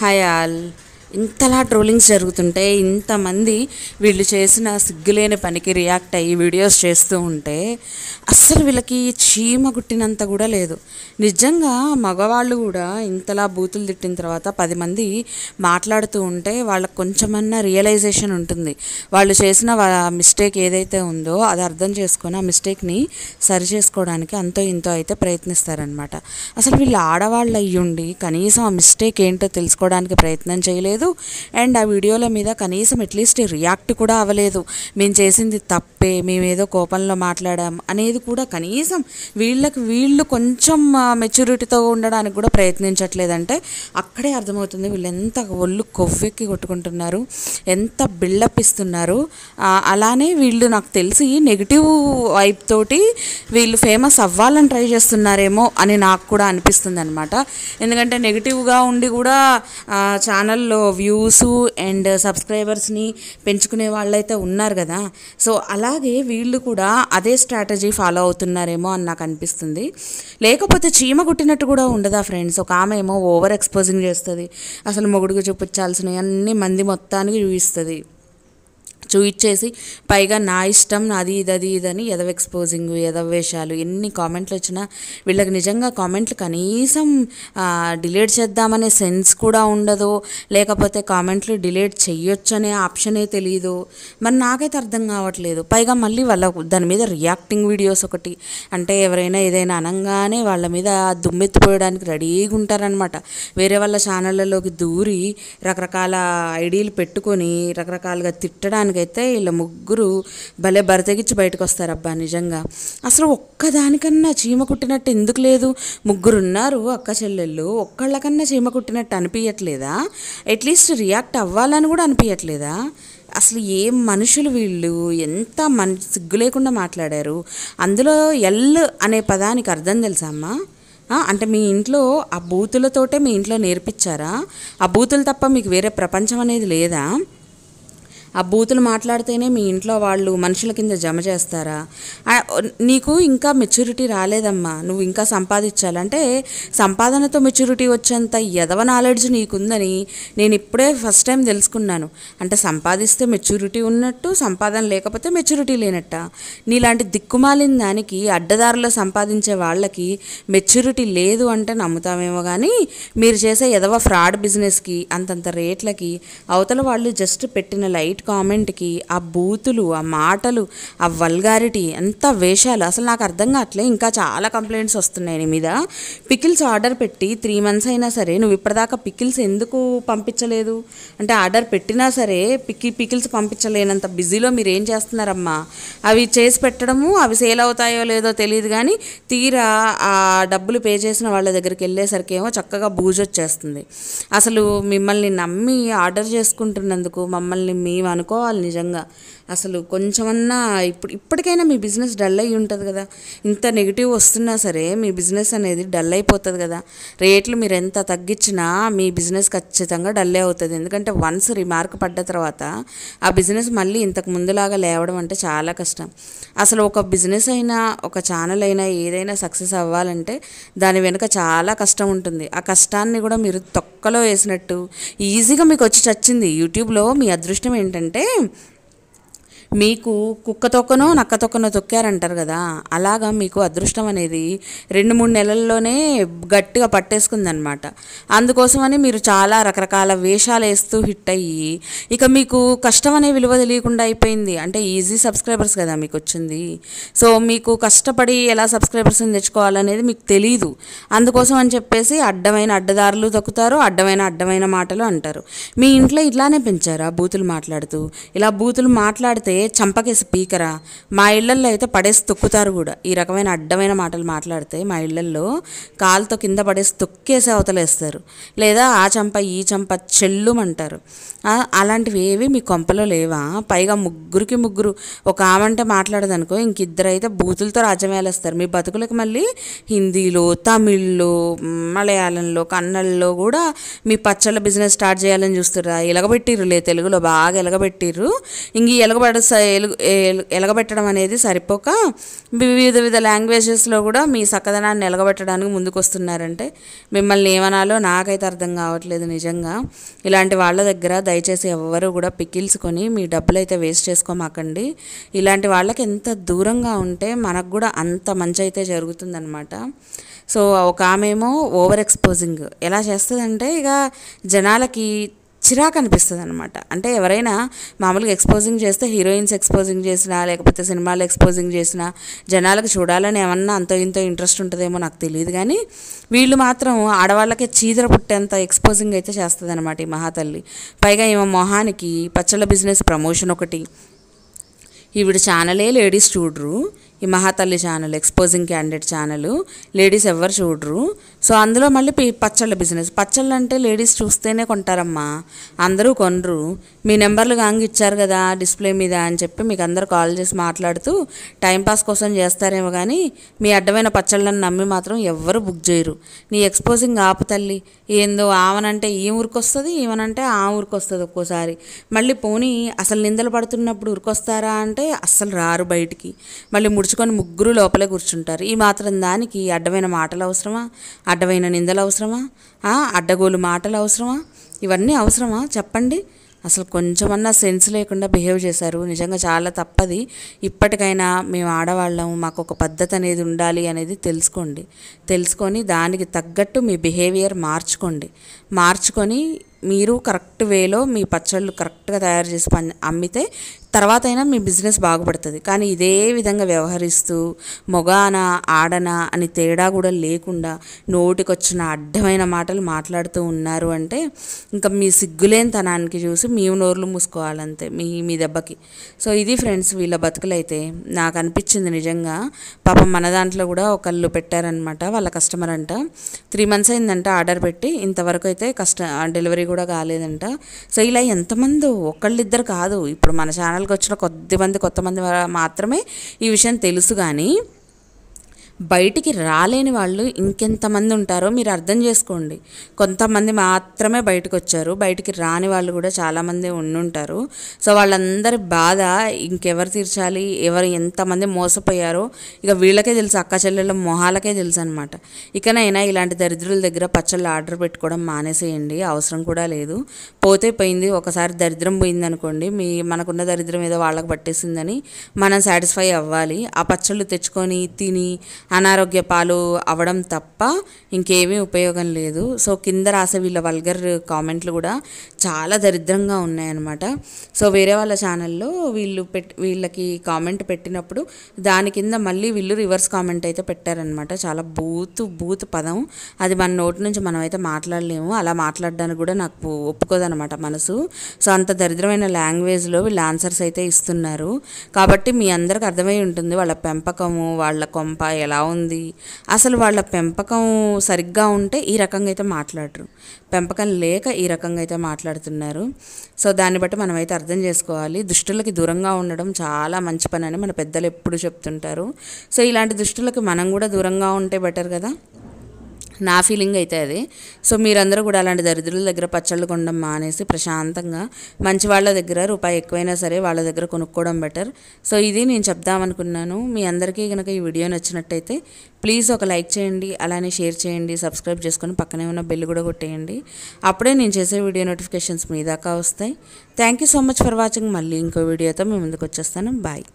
Hi all. ఇంతలా trollings జరుగుతుంటే ఇంతమంది వీళ్ళు చేసిన సిగ్గులేని పనికి రియాక్ట్ అయ్యి వీడియోస్ చేస్తూ ఉంటే అస్సలు వీళ్ళకి చీమ కుట్టినంత కూడా లేదు. నిజంగా మగవాళ్ళు కూడా ఇంతలా బూతులు తిట్టిన తర్వాత 10 మంది మాట్లాడుతూ ఉంటే వాళ్ళకు కొంచెమన్నా రియలైజేషన్ ఉంటుంది. వాళ్ళు చేసిన మిస్టేక్ ఏదైతే ఉందో అది అర్థం చేసుకొని ఆ మిస్టేక్ని సరి చేసుకోవడానికి అంతో ఇంతో అయితే ప్రయత్నిస్తారనమాట. అసలు వీళ్ళు ఆడవాళ్ళు అయ్యుండి కనీసం ఆ మిస్టేక్ ఏంటో తెలుసుకోవడానికి ప్రయత్నం చేయలేదు. అండ్ ఆ వీడియోల మీద కనీసం అట్లీస్ట్ రియాక్ట్ కూడా అవ్వలేదు. మేము చేసింది తప్పే, మేమేదో కోపంలో మాట్లాడాం అనేది కూడా కనీసం వీళ్ళు కొంచెం మెచ్యూరిటీతో ఉండడానికి కూడా ప్రయత్నించట్లేదంటే అక్కడే అర్థమవుతుంది వీళ్ళు ఎంత ఒళ్ళు కొవ్వెక్కి కొట్టుకుంటున్నారు, ఎంత బిల్డప్ ఇస్తున్నారు. అలానే వీళ్ళు నాకు తెలిసి నెగిటివ్ వైప్ తోటి వీళ్ళు ఫేమస్ అవ్వాలని ట్రై చేస్తున్నారేమో అని నాకు కూడా అనిపిస్తుంది అనమాట. ఎందుకంటే నెగిటివ్గా ఉండి కూడా ఛానల్లో వ్యూస్ అండ్ సబ్స్క్రైబర్స్ని పెంచుకునే వాళ్ళైతే ఉన్నారు కదా. సో అలాగే వీళ్ళు కూడా అదే స్ట్రాటజీ ఫాలో అవుతున్నారేమో అని నాకు అనిపిస్తుంది. లేకపోతే చీమ కుట్టినట్టు కూడా ఉండదా ఫ్రెండ్స్? ఒక ఆమె ఏమో ఓవర్ ఎక్స్పోజింగ్ చేస్తుంది, అసలు మొగుడుకు చూపించాల్సినవి అన్ని మంది మొత్తానికి చూయించేసి పైగా నా ఇష్టం నాది ఇదని ఎదవ ఎక్స్పోజింగ్, ఎదవ వేషాలు. ఎన్ని కామెంట్లు వచ్చినా వీళ్ళకి నిజంగా కామెంట్లు కనీసం డిలీట్ చేద్దామనే సెన్స్ కూడా ఉండదు, లేకపోతే కామెంట్లు డిలీట్ చెయ్యొచ్చు అనే ఆప్షనే తెలియదు. మరి నాకైతే అర్థం కావట్లేదు. పైగా మళ్ళీ వాళ్ళ దాని మీద రియాక్టింగ్ వీడియోస్ ఒకటి, అంటే ఎవరైనా ఏదైనా అనగానే వాళ్ళ మీద దుమ్మెత్తిపోయడానికి రెడీగా ఉంటారనమాట. వేరే వాళ్ళ ఛానళ్ళలోకి దూరి రకరకాల ఐడీలు పెట్టుకొని రకరకాలుగా తిట్టడానికి అయితే వీళ్ళ ముగ్గురు భలే బరితెగించి బయటకు వస్తారబ్బా. నిజంగా అసలు ఒక్కదానికన్నా చీమ కుట్టినట్టు ఎందుకు లేదు? ముగ్గురు ఉన్నారు అక్క చెల్లెళ్ళు, ఒక్కళ్ళకన్నా చీమ కుట్టినట్టు అనిపించట్లేదా? అట్లీస్ట్ రియాక్ట్ అవ్వాలని కూడా అనిపించట్లేదా? అసలు ఏం మనుషులు వీళ్ళు, ఎంత సిగ్గు లేకుండా మాట్లాడారు. అందులో ఎల్ అనే పదానికి అర్థం తెలుసా అమ్మా? అంటే మీ ఇంట్లో ఆ బూతులతోటే మీ ఇంట్లో నేర్పించారా? ఆ బూతులు తప్ప మీకు వేరే ప్రపంచం అనేది లేదా? ఆ బూతులు మాట్లాడితేనే మీ ఇంట్లో వాళ్ళు మనుషుల కింద జమ చేస్తారా? నీకు ఇంకా మెచ్యూరిటీ రాలేదమ్మా, నువ్వు ఇంకా సంపాదించాలంటే సంపాదనతో మెచ్యూరిటీ వచ్చేంత ఎదవ నాలెడ్జ్ నీకుందని నేను ఇప్పుడే ఫస్ట్ టైం తెలుసుకున్నాను. అంటే సంపాదిస్తే మెచ్యూరిటీ ఉన్నట్టు, సంపాదన లేకపోతే మెచ్యూరిటీ లేనట్ట. నీలాంటి దిక్కుమాలిన దానికి అడ్డదారిలో సంపాదించే వాళ్ళకి మెచ్యూరిటీ లేదు అంటే నమ్ముతామేమో, కానీ మీరు చేసే ఎదవ ఫ్రాడ్ బిజినెస్కి అంతంత రేట్లకి అవతల వాళ్ళు జస్ట్ పెట్టిన లైట్ కామెంట్కి ఆ బూతులు, ఆ మాటలు, ఆ వల్గారిటీ, ఎంత వేషాలు అసలు నాకు అర్థం కావట్లే. ఇంకా చాలా కంప్లైంట్స్ వస్తున్నాయి నీ మీద. పికిల్స్ ఆర్డర్ పెట్టి 3 months అయినా సరే నువ్వు ఇప్పటిదాకా పికిల్స్ ఎందుకు పంపించలేదు? అంటే ఆర్డర్ పెట్టినా సరే పికిల్స్ పంపించలేనంత బిజీలో మీరు ఏం చేస్తున్నారమ్మా? అవి చేసి పెట్టడము, అవి సేల్ అవుతాయో లేదో తెలియదు, కానీ తీరా ఆ డబ్బులు పే చేసిన వాళ్ళ దగ్గరికి వెళ్ళేసరికి ఏమో చక్కగా బూజొచ్చేస్తుంది. అసలు మిమ్మల్ని నమ్మి ఆర్డర్ చేసుకుంటున్నందుకు మమ్మల్ని మేము అనుకోవాలి నిజంగా. అసలు కొంచెమన్నా ఇప్పటికైనా మీ బిజినెస్ డల్ అయ్యి ఉంటుంది కదా. ఇంత నెగిటివ్ వస్తున్నా సరే మీ బిజినెస్ అనేది డల్ అయిపోతుంది కదా. రేట్లు మీరు ఎంత తగ్గించినా మీ బిజినెస్ ఖచ్చితంగా డల్లే అవుతుంది. ఎందుకంటే వన్స్ రిమార్క్ పడ్డ తర్వాత ఆ బిజినెస్ మళ్ళీ ఇంతకు ముందులాగా లేవడం అంటే చాలా కష్టం. అసలు ఒక బిజినెస్ అయినా ఒక ఛానల్ అయినా ఏదైనా సక్సెస్ అవ్వాలంటే దాని వెనుక చాలా కష్టం ఉంటుంది. ఆ కష్టాన్ని కూడా మీరు తొక్కలో వేసినట్టు ఈజీగా మీకు వచ్చి చచ్చింది. యూట్యూబ్లో మీ అదృష్టం ఏంటంటే మీకు కుక్క తొక్కనో నక్క తొక్కనో తొక్కారంటారు కదా, అలాగా మీకు అదృష్టం అనేది 2-3 నెలల్లోనే గట్టిగా పట్టేసుకుందనమాట. అందుకోసమని మీరు చాలా రకరకాల వేషాలు వేస్తూ హిట్ అయ్యి ఇక మీకు కష్టం అనే విలువ తెలియకుండా అయిపోయింది. అంటే ఈజీ సబ్స్క్రైబర్స్ కదా మీకు వచ్చింది. సో మీకు కష్టపడి ఎలా సబ్స్క్రైబర్స్ని తెచ్చుకోవాలనేది మీకు తెలీదు. అందుకోసం అని చెప్పేసి అడ్డదారులు తొక్కుతారు, అడ్డమైన మాటలు అంటారు. మీ ఇంట్లో ఇట్లానే పెంచారా బూతులు మాట్లాడుతూ? ఇలా బూతులు మాట్లాడితే చంపకేసి స్పీకరా? మా ఇళ్లల్లో అయితే పడేసి తొక్కుతారు కూడా. ఈ రకమైన అడ్డమైన మాటలు మాట్లాడితే మా ఇళ్లల్లో కాలుతో కింద పడేసి తొక్కేసి అవతలేస్తారు, లేదా ఆ చంప ఈ చంప చెల్లుమంటారు. అలాంటివి ఏవి మీ కొంపలో లేవా? పైగా ముగ్గురు ఒక ఆమంటే మాట్లాడదనుకో ఇంకిద్దరు అయితే బూతులతో రాజ్యం వేలేస్తారు. మీ బతుకులకు మళ్ళీ హిందీలో, తమిళ్లో, మలయాళంలో, కన్నడలో కూడా మీ పచ్చళ్ళ బిజినెస్ స్టార్ట్ చేయాలని చూస్తుర్రా? ఎలగబెట్టిర్రులే, తెలుగులో బాగా ఎలగబెట్టిర్రు. ఇంక ఎలగబడ ఎలగబెట్టడం అనేది సరిపోక వివిధ లాంగ్వేజెస్లో కూడా మీ చక్కదనాన్ని ఎలగబెట్టడానికి ముందుకు వస్తున్నారంటే మిమ్మల్ని ఏమనాలో నాకైతే అర్థం కావట్లేదు నిజంగా. ఇలాంటి వాళ్ళ దగ్గర దయచేసి ఎవ్వరూ కూడా పికిల్స్ కొని మీ డబ్బులు అయితే వేస్ట్ చేసుకోమాకండి. ఇలాంటి వాళ్ళకి ఎంత దూరంగా ఉంటే మనకు కూడా అంత మంచి అయితే జరుగుతుందన్నమాట. సో ఒక ఆమెమో ఓవర్ ఎక్స్పోజింగ్ ఎలా చేస్తుందంటే ఇక జనాలకి చిరాకు అనిపిస్తుంది అనమాట. అంటే ఎవరైనా మామూలుగా ఎక్స్పోజింగ్ చేస్తే హీరోయిన్స్ ఎక్స్పోజింగ్ చేసినా లేకపోతే సినిమాలు ఎక్స్పోజింగ్ చేసినా జనాలకు చూడాలని ఏమన్నా అంతో ఇంతో ఇంట్రెస్ట్ ఉంటుందేమో నాకు తెలియదు, కానీ వీళ్ళు మాత్రం ఆడవాళ్ళకే చీదర పుట్టేంత ఎక్స్పోజింగ్ అయితే చేస్తుంది అనమాట ఈ మహాతల్లి. పైగా ఈమె మొహానికి పచ్చళ్ళ బిజినెస్ ప్రమోషన్ ఒకటి. ఈవిడ ఛానలే లేడీస్ చూడరు, ఈ మహాతల్లి channel exposing candidate channel ladies ఎవరు చూడరు. సో అందులో మళ్ళీ పచ్చళ్ళ బిజినెస్. పచ్చళ్ళు అంటే లేడీస్ చూస్తేనే కొంటారమ్మా, అందరూ కొనరు. మీ నెంబర్లు గాంగ్ ఇచ్చారు కదా డిస్ప్లే మీద అని చెప్పి మీకు అందరు కాల్ చేసి మాట్లాడుతూ టైంపాస్ కోసం చేస్తారేమో, కానీ మీ అడ్డమైన పచ్చళ్ళని నమ్మి మాత్రం ఎవ్వరు బుక్ చేయరు. నీ ఎక్స్పోజింగ్ ఆపు తల్లి. ఏందో ఆమెనంటే ఈ ఊరికి వస్తుంది, ఈమెనంటే ఆ ఊరికి వస్తుంది. ఒక్కోసారి మళ్ళీ పోనీ అసలు నిందలు పడుతున్నప్పుడు ఊరికొస్తారా అంటే అస్సలు రారు బయటికి. మళ్ళీ ముడుచుకొని ముగ్గురు లోపలే కూర్చుంటారు. ఈ మాత్రం దానికి అడ్డమైన మాటలు అవసరమా? అడ్డమైన నిందలు అవసరమా? అడ్డగోలు మాటలు అవసరమా? ఇవన్నీ అవసరమా చెప్పండి? అసలు కొంచెమన్నా సెన్స్ లేకుండా బిహేవ్ చేశారు. నిజంగా చాలా తప్పది. ఇప్పటికైనా మేము ఆడవాళ్ళం, మాకు ఒక పద్ధతి అనేది ఉండాలి అనేది తెలుసుకొని దానికి తగ్గట్టు మీ బిహేవియర్ మార్చుకొని మీరు కరెక్ట్ వేలో మీ పచ్చళ్ళు కరెక్ట్గా తయారు చేసి అమ్మితే తర్వాత అయినా మీ బిజినెస్ బాగుపడుతుంది. కానీ ఇదే విధంగా వ్యవహరిస్తూ మొగాన ఆడన అని తేడా కూడా లేకుండా నోటికొచ్చిన అడ్డమైన మాటలు మాట్లాడుతూ ఉన్నారు అంటే ఇంకా మీ సిగ్గులేనితనానికి చూసి మీ నోర్లు మూసుకోవాలంతే మీ దెబ్బకి. సో ఇది ఫ్రెండ్స్ వీళ్ళ బతుకులైతే. నాకు అనిపించింది నిజంగా పాపం మన దాంట్లో కూడా ఒకళ్ళు పెట్టారనమాట, వాళ్ళ కస్టమర్ అంట. 3 months అయిందంట ఆర్డర్ పెట్టి, ఇంతవరకు అయితే డెలివరీ కూడా కాలేదంట. సో ఇలా ఎంతమంది, ఒకళ్ళిద్దరు కాదు, ఇప్పుడు మన ఛానల్కి వచ్చిన కొత్తమంది మాత్రమే ఈ విషయం తెలుసు, కానీ బయటికి రాలేని వాళ్ళు ఇంకెంతమంది ఉంటారో మీరు అర్థం చేసుకోండి. కొంతమంది మాత్రమే బయటకు వచ్చారు, బయటికి రాని వాళ్ళు కూడా చాలామంది ఉండుంటారు. సో వాళ్ళందరి బాధ ఇంకెవరు తీర్చాలి, ఎవరు ఎంతమంది మోసపోయారో ఇక వీళ్ళకే తెలుసు, అక్క చెల్లెళ్ళ మొహాలకే తెలుసు అనమాట. ఇకనైనా ఇలాంటి దరిద్రుల దగ్గర పచ్చళ్ళు ఆర్డర్ పెట్టుకోవడం మానేసేయండి, అవసరం కూడా లేదు. పోతే పోయింది, ఒకసారి దరిద్రం పోయింది అనుకోండి, మనకున్న దరిద్రం ఏదో వాళ్ళకి పట్టేసిందని మనం సాటిస్ఫై అవ్వాలి. ఆ పచ్చళ్ళు తెచ్చుకొని తిని అనారోగ్య పాలు అవ్వడం తప్ప ఇంకేమీ ఉపయోగం లేదు. సో కింద రాసే వీళ్ళ వల్గర్ కామెంట్లు కూడా చాలా దరిద్రంగా ఉన్నాయన్నమాట. సో వేరే వాళ్ళ ఛానల్లో వీళ్ళకి కామెంట్ పెట్టినప్పుడు దాని కింద మళ్ళీ వీళ్ళు రివర్స్ కామెంట్ అయితే పెట్టారనమాట. చాలా బూతు పదం, అది మన నోటి నుంచి మనం అయితే మాట్లాడలేము, అలా మాట్లాడడానికి కూడా నాకు ఒప్పుకోదనమాట మనసు. సో అంత దరిద్రమైన లాంగ్వేజ్లో వీళ్ళు ఆన్సర్స్ అయితే ఇస్తున్నారు. కాబట్టి మీ అందరికి అర్థమై ఉంటుంది వాళ్ళ పెంపకము, వాళ్ళ కొంప ఎలా ఉంది. అసలు వాళ్ళ పెంపకం సరిగ్గా ఉంటే ఈ రకంగా అయితే మాట్లాడరు, పెంపకం లేక ఈ రకంగా అయితే మాట్లాడుతున్నారు. సో దాన్ని బట్టి మనం అయితే అర్థం చేసుకోవాలి. దుష్టులకి దూరంగా ఉండడం చాలా మంచి పని అని మన పెద్దలు ఎప్పుడు చెప్తుంటారు. సో ఇలాంటి దుష్టులకి మనం కూడా దూరంగా ఉంటే బెటర్ కదా, నా ఫీలింగ్ అయితే అదే. సో మీరందరూ కూడా అలాంటి దరిద్రుల దగ్గర పచ్చళ్ళు కొనడం మానేసి ప్రశాంతంగా మంచి వాళ్ళ దగ్గర రూపాయి ఎక్కువైనా సరే వాళ్ళ దగ్గర కొనుక్కోవడం బెటర్. సో ఇది నేను చెప్దామనుకున్నాను. మీ అందరికీ కనుక ఈ వీడియో నచ్చినట్టయితే ప్లీజ్ ఒక లైక్ చేయండి, అలానే షేర్ చేయండి, సబ్స్క్రైబ్ చేసుకొని పక్కనే ఉన్న బెల్ కూడా కొట్టేయండి. అప్పుడే నేను చేసే వీడియో నోటిఫికేషన్స్ మీ దాకా వస్తాయి. Thank you so much for watching. మళ్ళీ ఇంకో వీడియోతో మీ ముందుకు వచ్చేస్తాను. బాయ్.